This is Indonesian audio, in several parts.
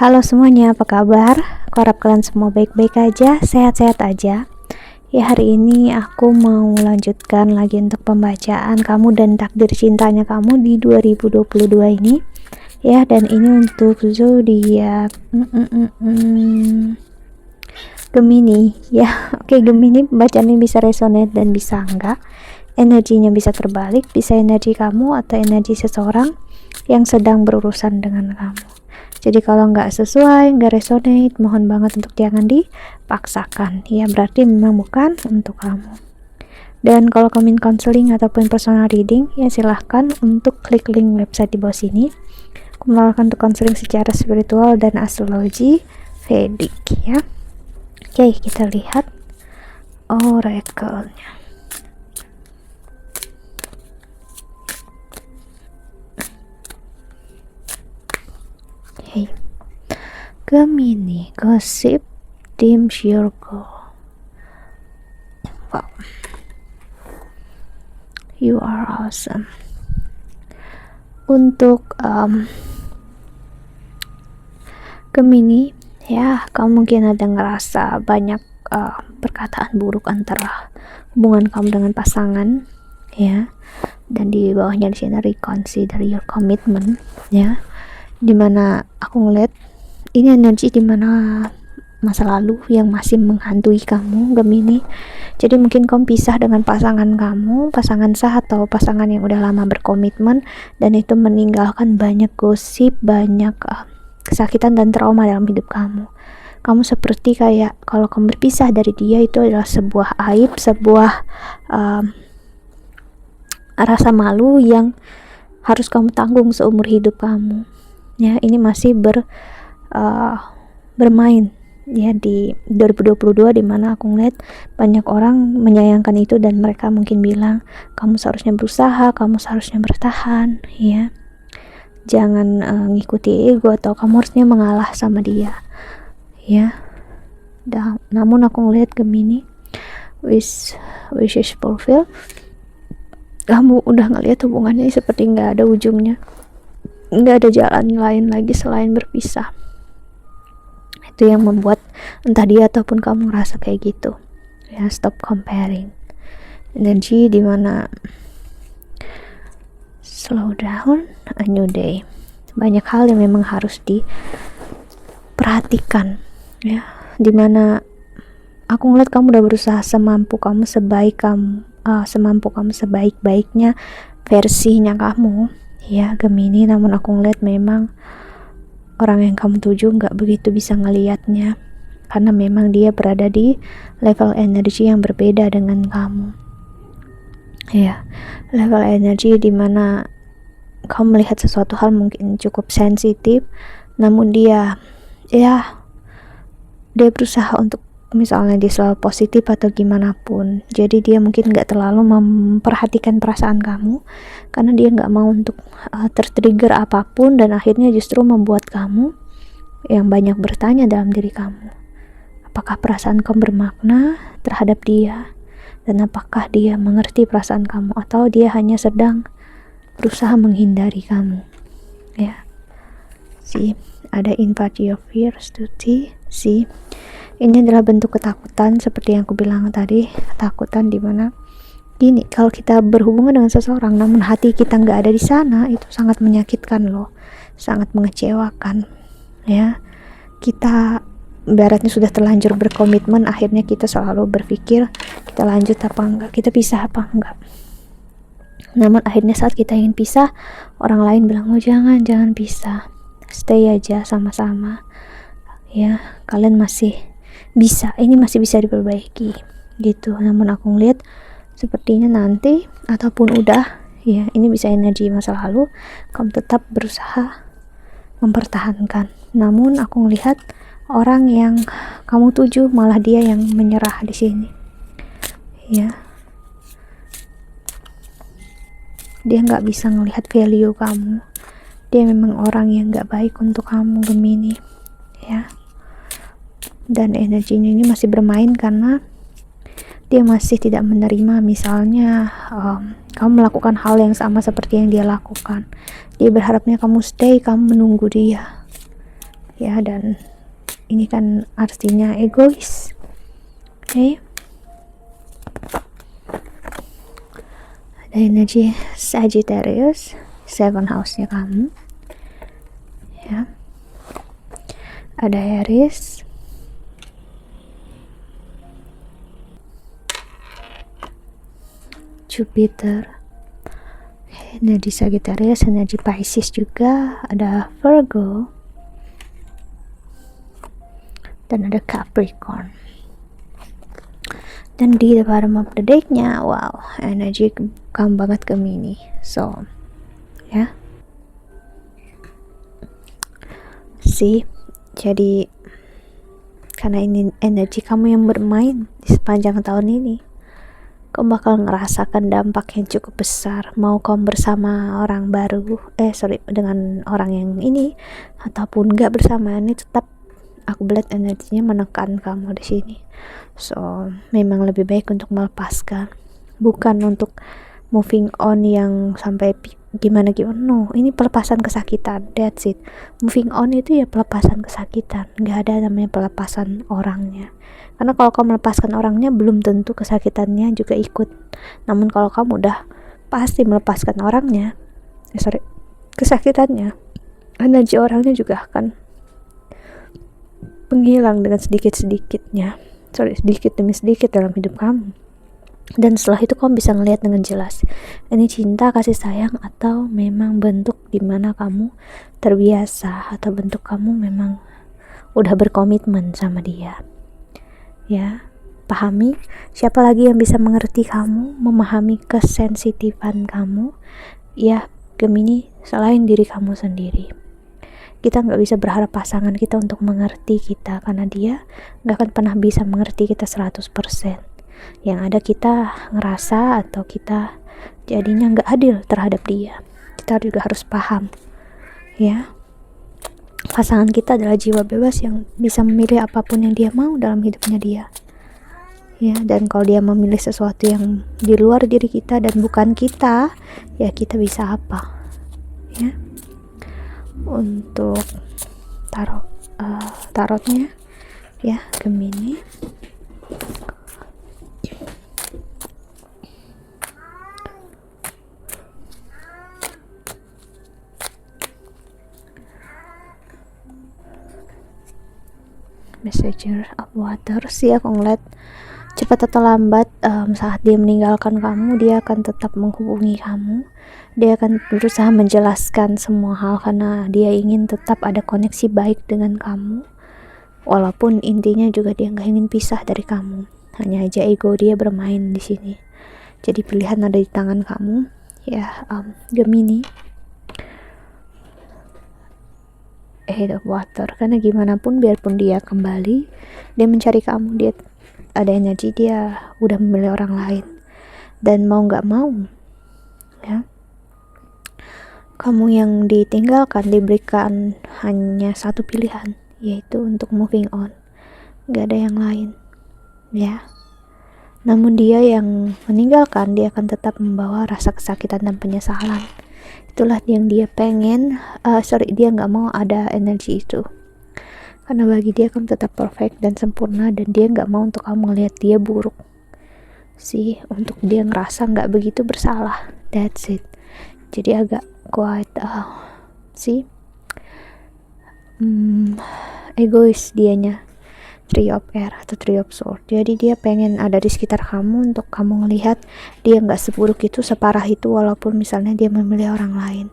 Halo semuanya, apa kabar? Aku harap kalian semua baik-baik aja, sehat-sehat aja. Ya, hari ini aku mau lanjutkan lagi untuk pembacaan kamu dan takdir cintanya kamu di 2022 ini. Ya, dan ini untuk zodiak Gemini. Ya, oke, Gemini pembacaannya bisa resonate dan bisa enggak. Energinya bisa terbalik, bisa energi kamu atau energi seseorang yang sedang berurusan dengan kamu. Jadi kalau nggak sesuai, nggak resonate, mohon banget untuk jangan dipaksakan. Ya, berarti memang bukan untuk kamu. Dan kalau kamu ingin counseling ataupun personal reading, ya silahkan untuk klik link website di bawah sini. Aku menawarkan untuk counseling secara spiritual dan astrologi Vedic ya. Oke, kita lihat oracle-nya. Hey. Gemini, gossip, dim circle. Wow. You are awesome. Untuk Gemini, ya, kamu mungkin ada ngerasa banyak perkataan buruk antara hubungan kamu dengan pasangan, ya. Dan di bawahnya di sini reconsider your commitment, ya. Dimana aku ngeliat ini energi dimana masa lalu yang masih menghantui kamu, Gemini. Jadi mungkin kamu pisah dengan pasangan kamu, pasangan sah atau pasangan yang udah lama berkomitmen, dan itu meninggalkan banyak gosip, banyak kesakitan dan trauma dalam hidup kamu. Kamu seperti kayak kalau kamu berpisah dari dia itu adalah sebuah aib, sebuah rasa malu yang harus kamu tanggung seumur hidup kamu. Ya, ini masih bermain ya di 2022, dimana aku ngeliat banyak orang menyayangkan itu dan mereka mungkin bilang kamu seharusnya berusaha, kamu seharusnya bertahan, ya, jangan ngikuti ego atau kamu harusnya mengalah sama dia, ya. Namun aku ngeliat Gemini, wishes fulfill, kamu udah ngeliat hubungannya seperti nggak ada ujungnya, nggak ada jalan lain lagi selain berpisah. Itu yang membuat entah dia ataupun kamu ngerasa kayak gitu, ya. Stop comparing. Energi dimana slow down, a new day. Banyak hal yang memang harus diperhatikan, ya. Dimana aku ngeliat kamu udah berusaha semampu kamu, sebaik-baiknya versinya kamu, ya, Gemini. Namun aku ngeliat memang orang yang kamu tuju nggak begitu bisa ngelihatnya, karena memang dia berada di level energi yang berbeda dengan kamu, ya. Level energi dimana kamu melihat sesuatu hal mungkin cukup sensitif, namun dia berusaha untuk misalnya dia selalu positif atau gimana pun. Jadi dia mungkin nggak terlalu memperhatikan perasaan kamu, karena dia nggak mau untuk tertrigger apapun, dan akhirnya justru membuat kamu yang banyak bertanya dalam diri kamu, apakah perasaan kamu bermakna terhadap dia, dan apakah dia mengerti perasaan kamu, atau dia hanya sedang berusaha menghindari kamu, ya. Ada invite your fears to see. Ini adalah bentuk ketakutan seperti yang aku bilang tadi, ketakutan dimana gini, kalau kita berhubungan dengan seseorang namun hati kita nggak ada di sana, itu sangat menyakitkan loh, sangat mengecewakan, ya. Kita baratnya sudah terlanjur berkomitmen, akhirnya kita selalu berpikir kita lanjut apa enggak, kita pisah apa enggak. Namun akhirnya saat kita ingin pisah, orang lain bilang, oh jangan pisah, stay aja sama-sama, ya, kalian masih bisa, ini masih bisa diperbaiki gitu. Namun aku ngeliat sepertinya nanti ataupun udah, ya, ini bisa energi masa lalu, kamu tetap berusaha mempertahankan. Namun aku ngelihat orang yang kamu tuju malah dia yang menyerah di sini, ya. Dia nggak bisa ngelihat value kamu, dia memang orang yang nggak baik untuk kamu, Gemini, ya. Dan energinya ini masih bermain karena dia masih tidak menerima misalnya kamu melakukan hal yang sama seperti yang dia lakukan. Dia berharapnya kamu stay, kamu menunggu dia, ya, dan ini kan artinya egois. Oke. Ada energi Sagittarius, 7 house-nya kamu, ya. Ada Aries, Jupiter, energi Sagittarius, energi Pisces juga, ada Virgo, dan ada Capricorn. Dan di the bottom of the deck-nya, wow, energi kamu banget Gemini. So, ya. Jadi karena ini energi kamu yang bermain di sepanjang tahun ini, kamu bakal ngerasakan dampak yang cukup besar. Mau kamu bersama orang baru, dengan orang yang ini, ataupun gak bersama ini, tetap aku melihat energinya menekan kamu di sini. So, memang lebih baik untuk melepaskan, bukan untuk moving on yang sampai gimana. No, ini pelepasan kesakitan, that's it. Moving on itu ya pelepasan kesakitan, gak ada namanya pelepasan orangnya. Karena kalau kamu melepaskan orangnya, belum tentu kesakitannya juga ikut. Namun kalau kamu udah pasti melepaskan orangnya, kesakitannya, energi orangnya juga akan menghilang dengan sedikit demi sedikit dalam hidup kamu. Dan setelah itu kamu bisa ngelihat dengan jelas, ini cinta, kasih sayang, atau memang bentuk dimana kamu terbiasa, atau bentuk kamu memang udah berkomitmen sama dia. Ya, pahami siapa lagi yang bisa mengerti kamu, memahami kesensitifan kamu, ya Gemini, selain diri kamu sendiri. Kita gak bisa berharap pasangan kita untuk mengerti kita, karena dia gak akan pernah bisa mengerti kita 100%. Yang ada kita ngerasa atau kita jadinya gak adil terhadap dia. Kita juga harus paham, ya, pasangan kita adalah jiwa bebas yang bisa memilih apapun yang dia mau dalam hidupnya dia, ya. Dan kalau dia memilih sesuatu yang di luar diri kita dan bukan kita, ya kita bisa apa, ya. Untuk tarotnya, ya Gemini, Messenger of Water sih, aku ngeliat cepat atau lambat saat dia meninggalkan kamu, dia akan tetap menghubungi kamu. Dia akan berusaha menjelaskan semua hal karena dia ingin tetap ada koneksi baik dengan kamu. Walaupun intinya juga dia nggak ingin pisah dari kamu. Hanya aja ego dia bermain di sini. Jadi pilihan ada di tangan kamu, ya Gemini. Head of Water, karena gimana pun biarpun dia kembali, dia mencari kamu, dia ada energi dia udah memilih orang lain, dan mau nggak mau, ya, kamu yang ditinggalkan diberikan hanya satu pilihan, yaitu untuk moving on, nggak ada yang lain, ya. Namun dia yang meninggalkan, dia akan tetap membawa rasa kesakitan dan penyesalan. Itulah yang dia pengen, dia nggak mau ada energi itu, karena bagi dia kamu tetap perfect dan sempurna, dan dia nggak mau untuk kamu ngelihat dia buruk untuk dia ngerasa nggak begitu bersalah, that's it. Jadi agak quite egois dianya, Three of Air atau Three of Swords. Jadi dia pengen ada di sekitar kamu untuk kamu ngelihat dia nggak seburuk itu, separah itu, walaupun misalnya dia memilih orang lain.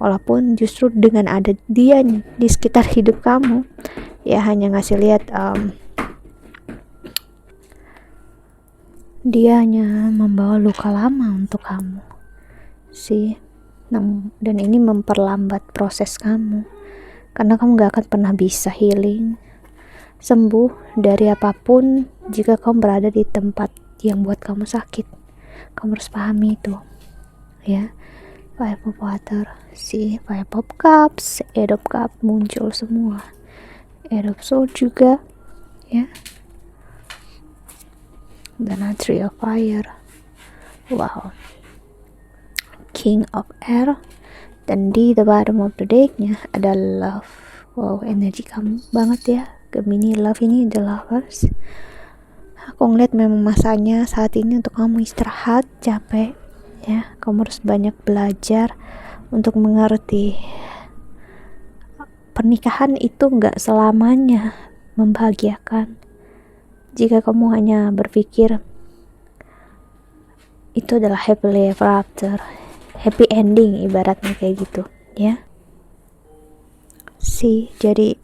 Walaupun justru dengan ada dia di sekitar hidup kamu, ya hanya ngasih lihat dia hanya membawa luka lama untuk kamu dan ini memperlambat proses kamu, karena kamu gak akan pernah bisa healing, sembuh dari apapun jika kamu berada di tempat yang buat kamu sakit. Kamu harus pahami itu, ya. Five of Water, Five of Cups, Eight of Cups muncul semua, Eight of Swords juga, ya, dan Three of Fire, wow, King of Air, dan di the bottom of the deck-nya ada Love. Wow, energi kamu banget ya Gemini love ini, the lovers. Aku ngeliat memang masanya saat ini untuk kamu istirahat, capek ya. Kamu harus banyak belajar untuk mengerti pernikahan itu gak selamanya membahagiakan. Jika kamu hanya berpikir itu adalah happily ever after, happy ending ibaratnya kayak gitu ya. Jadi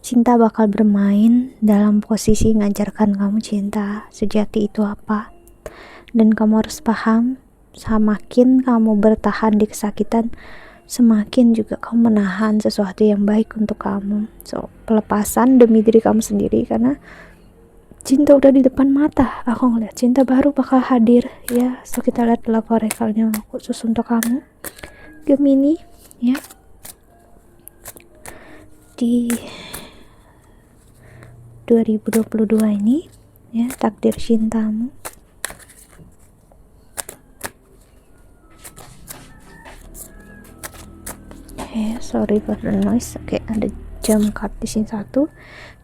cinta bakal bermain dalam posisi ngajarkan kamu cinta sejati itu apa. Dan kamu harus paham, semakin kamu bertahan di kesakitan, semakin juga kamu menahan sesuatu yang baik untuk kamu. So, pelepasan demi diri kamu sendiri, karena cinta udah di depan mata. Aku ngeliat cinta baru bakal hadir ya. So kita lihat love oracle-nya khusus untuk kamu Gemini ya, di 2022 ini ya, takdir cintamu. Sorry for the noise. Oke, ada jam card di sini satu,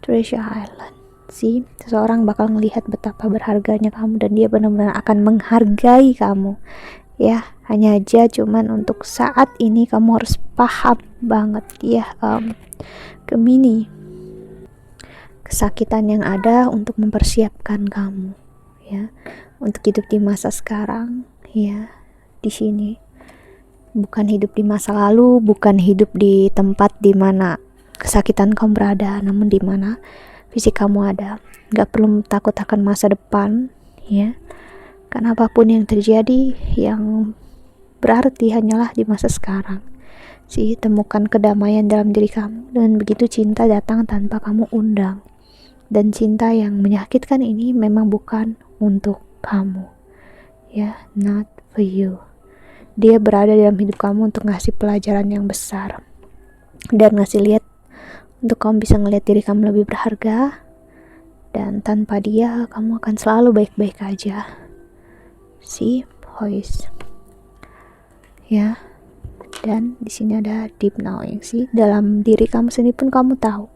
Treasure Island. Seseorang bakal melihat betapa berharganya kamu dan dia benar-benar akan menghargai kamu ya. Hanya aja cuman untuk saat ini kamu harus paham banget ya, Gemini, kesakitan yang ada untuk mempersiapkan kamu ya untuk hidup di masa sekarang ya. Di sini bukan hidup di masa lalu, bukan hidup di tempat di mana kesakitan kamu berada, namun di mana fisik kamu ada. Gak perlu takut akan masa depan ya, karena apapun yang terjadi, yang berarti hanyalah di masa sekarang. Temukan kedamaian dalam diri kamu, dan begitu cinta datang tanpa kamu undang. Dan cinta yang menyakitkan ini memang bukan untuk kamu ya, not for you. Dia berada dalam hidup kamu untuk ngasih pelajaran yang besar dan ngasih lihat untuk kamu bisa ngelihat diri kamu lebih berharga. Dan tanpa dia kamu akan selalu baik-baik aja. Voice ya. Dan di sini ada deep knowing dalam diri kamu sendiri pun kamu tahu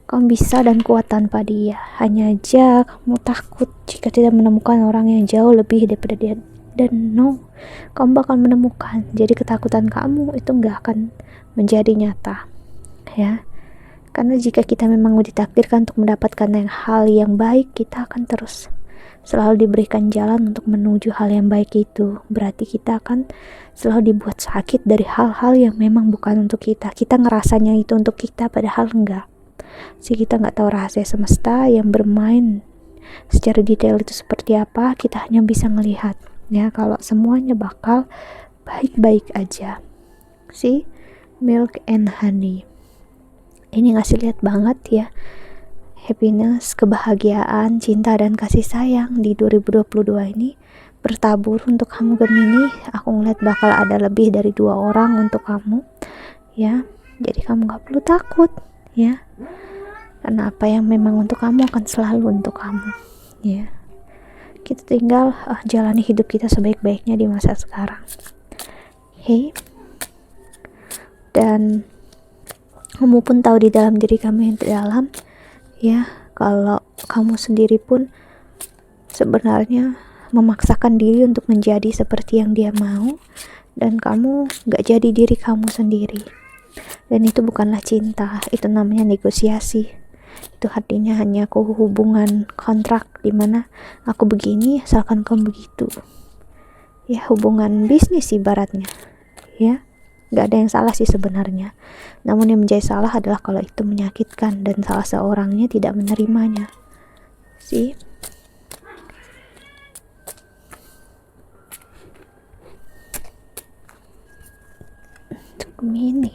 kamu bisa dan kuat tanpa dia. Hanya aja kamu takut jika tidak menemukan orang yang jauh lebih daripada dia. Dan kamu bakal menemukan. Jadi ketakutan kamu itu gak akan menjadi nyata ya. Karena jika kita memang ditakdirkan untuk mendapatkan hal yang baik, kita akan terus selalu diberikan jalan untuk menuju hal yang baik itu. Berarti kita akan selalu dibuat sakit dari hal-hal yang memang bukan untuk kita. Kita ngerasanya itu untuk kita, padahal enggak. Kita nggak tahu rahasia semesta yang bermain secara detail itu seperti apa. Kita hanya bisa melihat ya kalau semuanya bakal baik-baik aja. Milk and honey ini ngasih lihat banget ya, happiness, kebahagiaan, cinta dan kasih sayang di 2022 ini bertabur untuk kamu Gemini. Aku ngeliat bakal ada lebih dari 2 orang untuk kamu ya. Jadi kamu gak perlu takut ya, karena apa yang memang untuk kamu akan selalu untuk kamu ya. Kita tinggal jalani hidup kita sebaik-baiknya di masa sekarang. Dan kamu pun tahu di dalam diri kamu yang terdalam ya, kalau kamu sendiri pun sebenarnya memaksakan diri untuk menjadi seperti yang dia mau, dan kamu gak jadi diri kamu sendiri. Dan itu bukanlah cinta, itu namanya negosiasi. Itu artinya hanya hubungan kontrak dimana aku begini asalkan kamu begitu ya. Hubungan bisnis ibaratnya ya. Gak ada yang salah sih sebenarnya, namun yang menjadi salah adalah kalau itu menyakitkan dan salah seorangnya tidak menerimanya. Untuk ini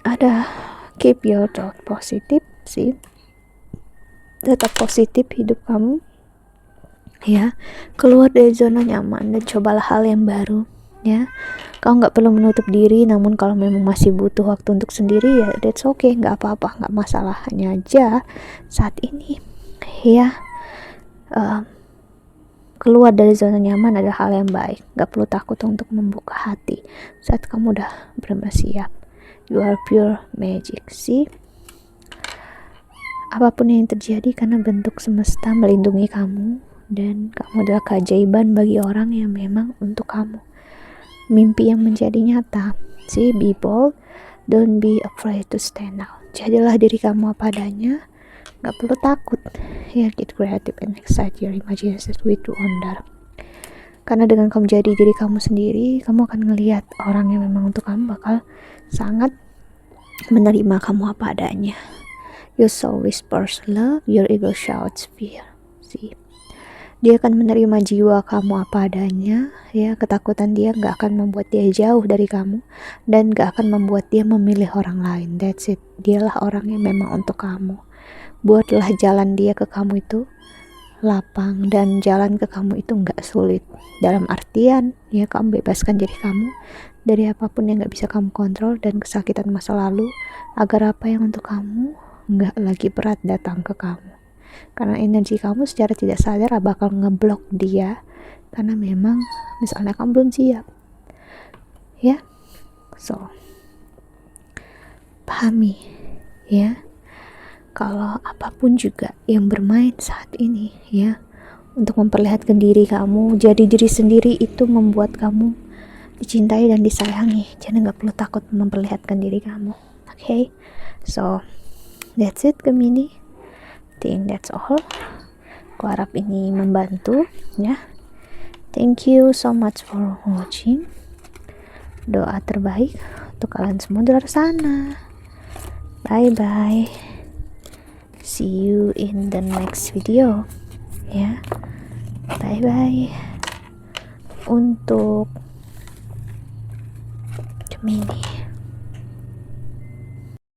ada keep your thought positive tetap positif hidup kamu ya. Keluar dari zona nyaman dan cobalah hal yang baru ya. Kau nggak perlu menutup diri, namun kalau memang masih butuh waktu untuk sendiri ya that's okay, nggak apa-apa, nggak masalah. Hanya aja saat ini ya, keluar dari zona nyaman adalah hal yang baik. Nggak perlu takut untuk membuka hati saat kamu udah benar-benar siap You are pure magic. See, apapun yang terjadi karena bentuk semesta melindungi kamu, dan kamu adalah keajaiban bagi orang yang memang untuk kamu. Mimpi yang menjadi nyata. See, be bold, don't be afraid to stand out. Jadilah diri kamu apa adanya, gak perlu takut. Ya, get creative and excite your imagination with wonder. Karena dengan kamu jadi diri kamu sendiri, kamu akan ngelihat orang yang memang untuk kamu bakal sangat menerima kamu apa adanya. Your soul whispers love, your ego shouts fear. See, dia akan menerima jiwa kamu apa adanya, ya. Ketakutan dia gak akan membuat dia jauh dari kamu, dan gak akan membuat dia memilih orang lain. That's it. Dialah orang yang memang untuk kamu. Buatlah jalan dia ke kamu itu lapang, dan jalan ke kamu itu gak sulit. Dalam artian, ya, kamu bebaskan diri kamu dari apapun yang gak bisa kamu kontrol dan kesakitan masa lalu, agar apa yang untuk kamu gak lagi berat datang ke kamu. Karena energi kamu secara tidak sadar bakal ngeblok dia, karena memang misalnya kamu belum siap, ya. So, pahami, ya, kalau apapun juga yang bermain saat ini, ya, untuk memperlihatkan diri kamu, jadi diri sendiri itu membuat kamu dicintai dan disayangi. Jadi gak perlu takut memperlihatkan diri kamu. Okay, so that's it, Gemini. Think that's all. Aku harap ini membantu, ya. Thank you so much for watching. Doa terbaik untuk kalian semua di luar sana. Bye bye. See you in the next video, ya. Bye bye. Untuk Gemini.